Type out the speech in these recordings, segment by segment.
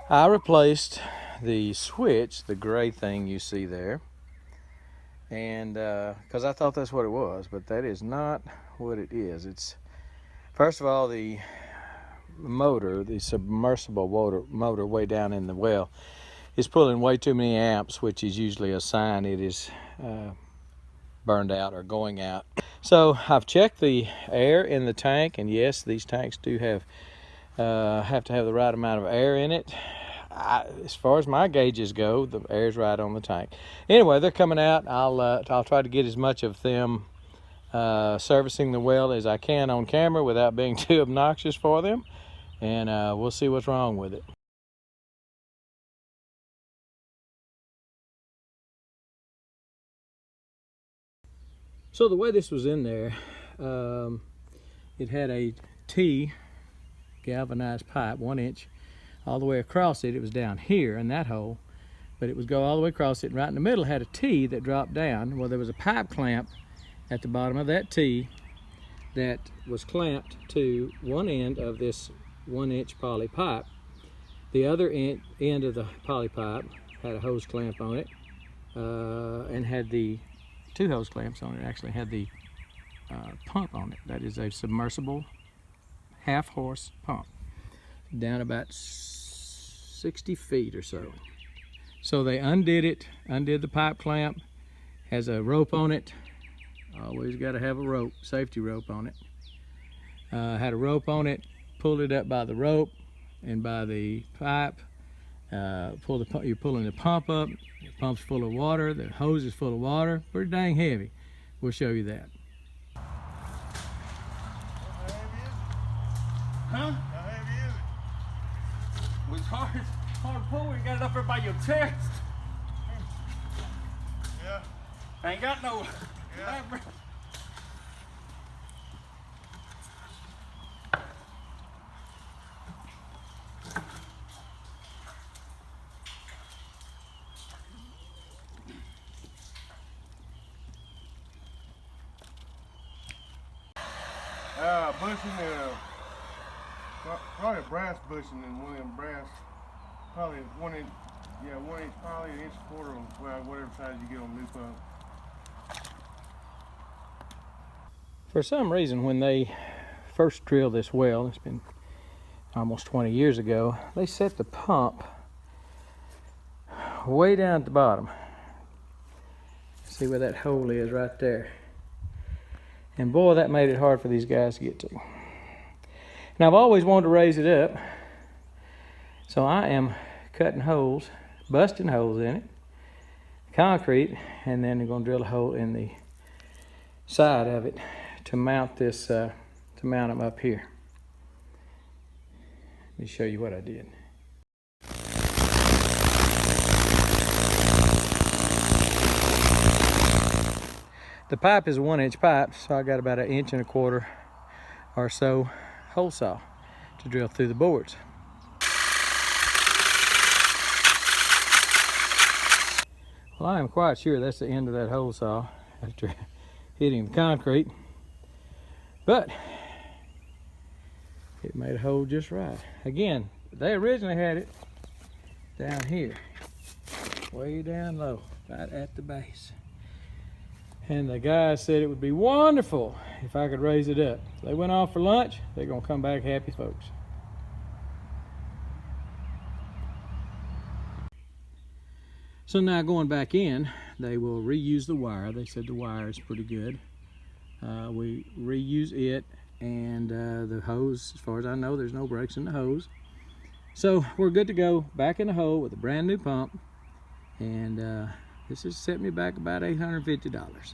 I replaced the switch, the gray thing you see there, and because I thought that's what it was, but that is not what it is. It's, first of all, the motor, the submersible motor way down in the well, is pulling way too many amps, which is usually a sign it is burned out or going out. So I've checked the air in the tank, and yes, these tanks do have to have the right amount of air in it. As far as my gauges go, the air's right on the tank. Anyway, they're coming out. I'll try to get as much of them servicing the well as I can on camera without being too obnoxious for them, and we'll see what's wrong with it. So the way this was in there, it had a T galvanized pipe, 1 inch, all the way across it. It was down here in that hole, but it would go all the way across it, and right in the middle had a T that dropped down. Well, there was a pipe clamp at the bottom of that T that was clamped to one end of this 1 inch poly pipe. The other end of the poly pipe had a hose clamp on it, and had the two hose clamps on it. Actually had the pump on it. That is a submersible half-horse pump, down about 60 feet or so. So they undid it, undid the pipe clamp, has a rope on it. Always got to have a rope, safety rope on it. Had a rope on it, pulled it up by the rope and by the pipe. You're pulling the pump up. The pump's full of water. The hose is full of water. Pretty dang heavy. We'll show you that. Huh? How heavy is it? It's hard to pull when you got it up there by your chest. Yeah. I ain't got no Yeah. Bushing, probably a brass bushing and one of them brass, probably 1 inch, yeah, 1 inch, probably 1.25 inches on whatever size you get on the new pump. For some reason, when they first drilled this well, it's been almost 20 years ago, they set the pump way down at the bottom. See where that hole is right there. And boy, that made it hard for these guys to get to. Now, I've always wanted to raise it up, so I am cutting holes, busting holes in it, concrete, and then I'm going to drill a hole in the side of it to mount this, to mount them up here. Let me show you what I did. The pipe is a 1 inch pipe, so I got about 1.25 inches or so hole saw to drill through the boards. Well, I am quite sure that's the end of that hole saw after hitting the concrete, but it made a hole just right. Again, they originally had it down here, way down low, right at the base. And the guys said it would be wonderful if I could raise it up. They went off for lunch. They're gonna come back happy folks. So now going back in, they will reuse the wire. They said the wire is pretty good. We reuse it, and the hose, as far as I know, there's no breaks in the hose. So we're good to go back in the hole with a brand new pump, and this has set me back about $850.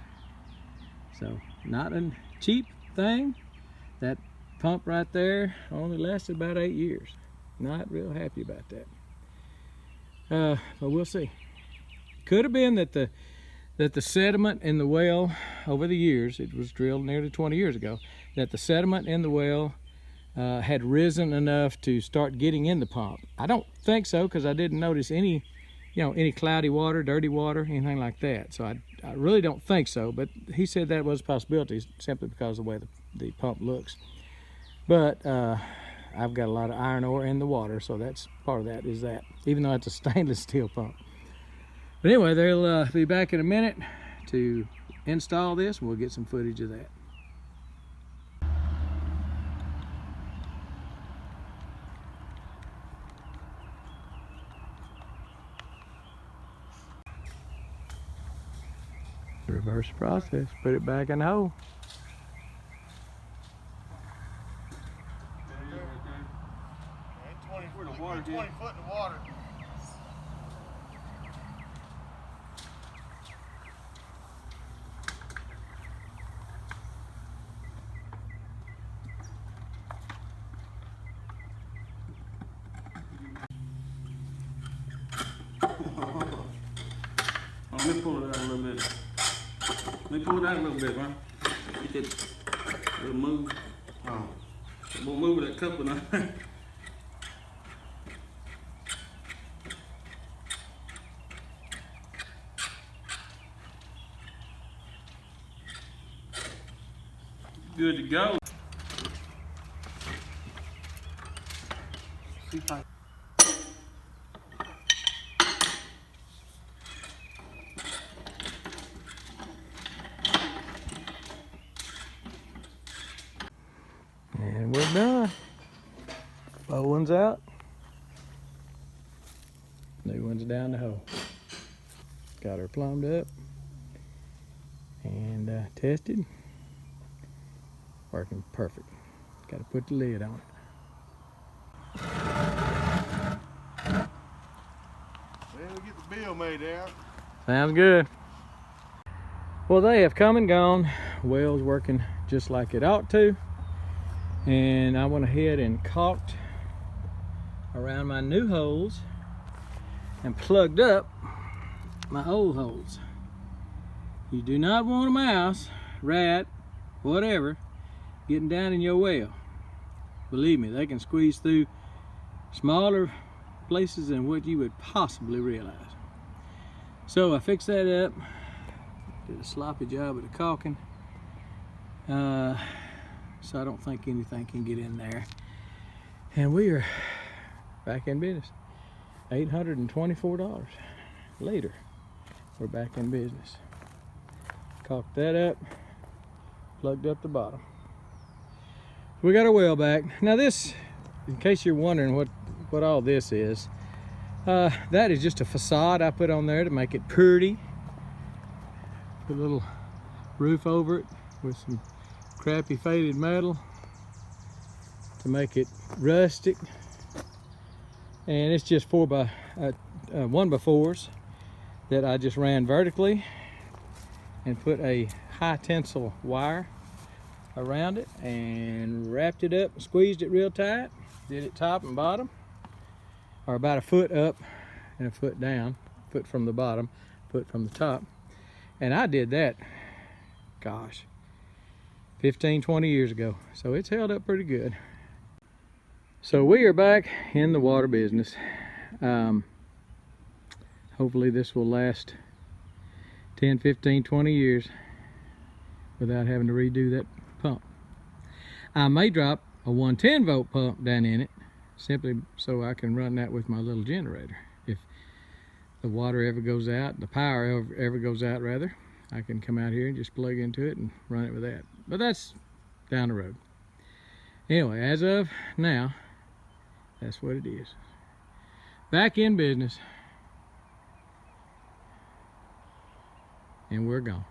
So not a cheap thing. That pump right there only lasted about 8 years. Not real happy about that. But we'll see. Could have been that the sediment in the well over the years, it was drilled nearly 20 years ago, that the sediment in the well had risen enough to start getting in the pump. I don't think so, because I didn't notice any cloudy water, dirty water, anything like that. So I really don't think so, but he said that was a possibility simply because of the way the pump looks. But I've got a lot of iron ore in the water, so that's part of that is that, even though it's a stainless steel pump. But anyway, they'll be back in a minute to install this, and we'll get some footage of that. Reverse process, put it back in the hole. Ain't 20 foot in the water. Let me pull it out a little bit. Let me pull it out a little bit, man. Get that little move. Oh. We'll move that couple now. Good to go. And we're done. Old one's out. New one's down the hole. Got her plumbed up and tested. Working perfect. Got to put the lid on it. Well, we get the bill made out. Sounds good. Well, they have come and gone. Well's working just like it ought to. And I went ahead and caulked around my new holes and plugged up my old holes. You do not want a mouse, rat, whatever, getting down in your well. Believe me, they can squeeze through smaller places than what you would possibly realize. So I fixed that up, did a sloppy job of the caulking, so I don't think anything can get in there. And we are back in business. $824 later, we're back in business. Caulked that up, plugged up the bottom. We got our well back. Now this, in case you're wondering what all this is, that is just a facade I put on there to make it pretty. Put a little roof over it with some crappy faded metal to make it rustic. And it's just 1x4s that I just ran vertically and put a high tensile wire around it and wrapped it up and squeezed it real tight. Did it top and bottom, or about a foot up and a foot down, foot from the bottom, foot from the top. And I did that, gosh, 15-20 years ago, so it's held up pretty good. So we are back in the water business. Hopefully this will last 10, 15, 20 years without having to redo that pump. I may drop a 110 volt pump down in it simply so I can run that with my little generator. If the water ever goes out, the power ever goes out rather, I can come out here and just plug into it and run it with that. But that's down the road. Anyway, as of now, that's what it is. Back in business. And we're gone.